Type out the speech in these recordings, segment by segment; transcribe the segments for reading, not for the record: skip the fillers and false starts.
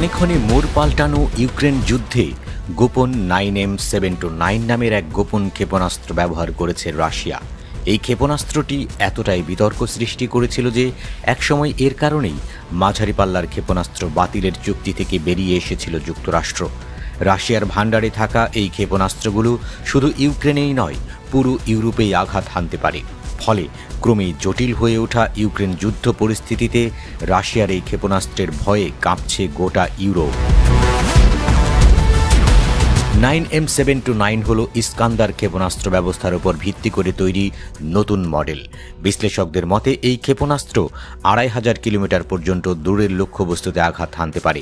ক্ষণে ক্ষণে মোড় পাল্টানো ইউক্রেন যুদ্ধে গোপন 9M729 নামের এক গোপন ক্ষেপণাস্ত্র ব্যবহার করেছে রাশিয়া। এই ক্ষেপণাস্ত্রটি এতটাই বিতর্ক সৃষ্টি করেছিল যে একসময় এর কারণেই মাঝারি পাল্লার ক্ষেপণাস্ত্র বাতিলের চুক্তি থেকে বেরিয়ে এসেছিল যুক্তরাষ্ট্র। রাশিয়ার ভাণ্ডারে থাকা এই ক্ষেপণাস্ত্রগুলো শুধু ইউক্রেনেই নয়, পুরো ইউরোপেই আঘাত হানতে পারে। ফলে ক্রমেই জটিল হয়ে ওঠা ইউক্রেন যুদ্ধ পরিস্থিতিতে রাশিয়ার এই ক্ষেপণাস্ত্রের ভয়ে কাঁপছে গোটা ইউরোপ। 9M729 হল ইস্কান্দার ক্ষেপণাস্ত্র ব্যবস্থার উপর ভিত্তি করে তৈরি নতুন মডেল। বিশ্লেষকদের মতে এই ক্ষেপণাস্ত্র 2500 কিলোমিটার পর্যন্ত দূরের লক্ষ্যবস্তুতে আঘাত হানতে পারে।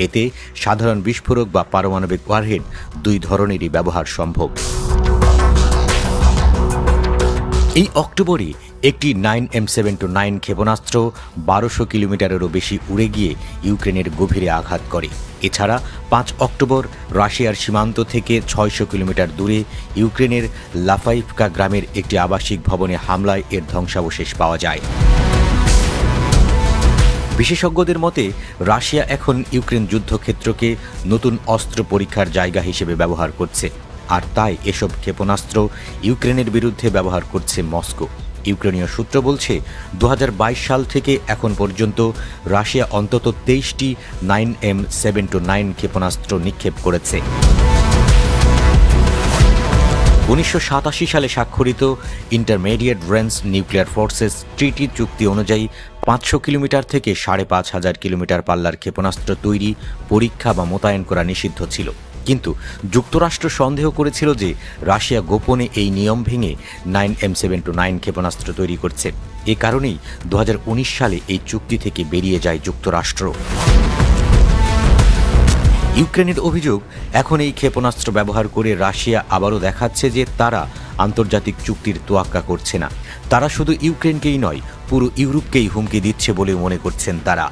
এতে সাধারণ বিস্ফোরক বা পারমাণবিক ওয়ারহেড দুই ধরনেরই ব্যবহার সম্ভব। এই অক্টোবরে একটি 9M729 ক্ষেপণাস্ত্র 1200 কিলোমিটারেরও বেশি উড়ে গিয়ে ইউক্রেনের গভীরে আঘাত করে। এছাড়া 5 অক্টোবর রাশিয়ার সীমান্ত থেকে 600 কিলোমিটার দূরে ইউক্রেনের লাফাইভকা গ্রামের একটি আবাসিক ভবনে হামলায় এর ধ্বংসাবশেষ পাওয়া যায়। বিশেষজ্ঞদের মতে রাশিয়া এখন ইউক্রেন যুদ্ধক্ষেত্রকে নতুন অস্ত্র পরীক্ষার জায়গা হিসেবে ব্যবহার করছে, আর তাই এসব ক্ষেপণাস্ত্র ইউক্রেনের বিরুদ্ধে ব্যবহার করছে মস্কো। ইউক্রেনীয় সূত্র বলছে 2022 সাল থেকে এখন পর্যন্ত রাশিয়া অন্তত 23টি 9M729 ক্ষেপণাস্ত্র নিক্ষেপ করেছে। 1987 সালে স্বাক্ষরিত ইন্টারমিডিয়েট রেঞ্জ নিউক্লিয়ার ফোর্সেস ট্রিটি চুক্তি অনুযায়ী 500 কিলোমিটার থেকে 5500 কিলোমিটার পাল্লার ক্ষেপণাস্ত্র তৈরি, পরীক্ষা বা মোতায়েন করা নিষিদ্ধ ছিল। কিন্তু যুক্তরাষ্ট্র সন্দেহ করেছিল যে রাশিয়া গোপনে এই নিয়ম ভেঙে 9M729 ক্ষেপণাস্ত্র তৈরি করছে। এ কারণেই 2019 সালে এই চুক্তি থেকে বেরিয়ে যায় যুক্তরাষ্ট্র। ইউক্রেনের অভিযোগ, এখন এই ক্ষেপণাস্ত্র ব্যবহার করে রাশিয়া আবারও দেখাচ্ছে যে তারা আন্তর্জাতিক চুক্তির তোয়াক্কা করছে না। তারা শুধু ইউক্রেনকেই নয়, পুরো ইউরোপকেই হুমকি দিচ্ছে বলে মনে করছেন তারা।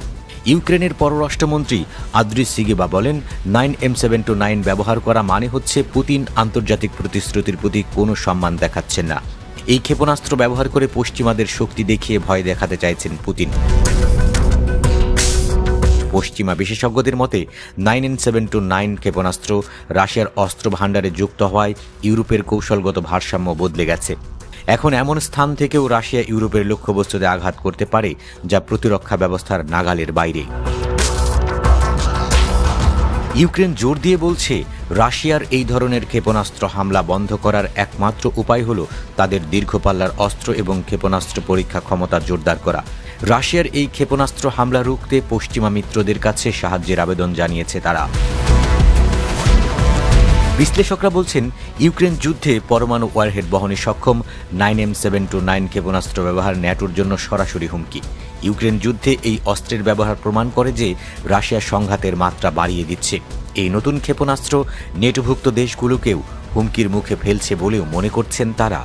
ইউক্রেনের পররাষ্ট্রমন্ত্রী আদ্রি সিগেবা বলেন, 9M729 ব্যবহার করা মানে হচ্ছে পুতিন আন্তর্জাতিক প্রতিশ্রুতির প্রতি কোনো সম্মান দেখাচ্ছেন না। এই ক্ষেপণাস্ত্র ব্যবহার করে পশ্চিমাদের শক্তি দেখিয়ে ভয় দেখাতে চাইছেন পুতিন। পশ্চিমা বিশেষজ্ঞদের মতে 9M729 ক্ষেপণাস্ত্র রাশিয়ার অস্ত্র ভাণ্ডারে যুক্ত হওয়ায় ইউরোপের কৌশলগত ভারসাম্য বদলে গেছে। এখন এমন স্থান থেকেও রাশিয়া ইউরোপের লক্ষ্যবস্তুতে আঘাত করতে পারে যা প্রতিরক্ষা ব্যবস্থার নাগালের বাইরে। ইউক্রেন জোর দিয়ে বলছে রাশিয়ার এই ধরনের ক্ষেপণাস্ত্র হামলা বন্ধ করার একমাত্র উপায় হল তাদের দীর্ঘপাল্লার অস্ত্র এবং ক্ষেপণাস্ত্র পরীক্ষা ক্ষমতা জোরদার করা। রাশিয়ার এই ক্ষেপণাস্ত্র হামলা রুখতে পশ্চিমা মিত্রদের কাছে সাহায্যের আবেদন জানিয়েছে তারা। বিশ্লেষকরা বলছেন, ইউক্রেন যুদ্ধে পরমাণু ওয়ারহেড বহনে সক্ষম 9M729 ক্ষেপণাস্ত্র ব্যবহার ন্যাটোর জন্য সরাসরি হুমকি। ইউক্রেন যুদ্ধে এই অস্ত্রের ব্যবহার প্রমাণ করে যে রাশিয়া সংঘাতের মাত্রা বাড়িয়ে দিচ্ছে। এই নতুন ক্ষেপণাস্ত্র নেটোভুক্ত দেশগুলোকেও হুমকির মুখে ফেলছে বলেও মনে করছেন তারা।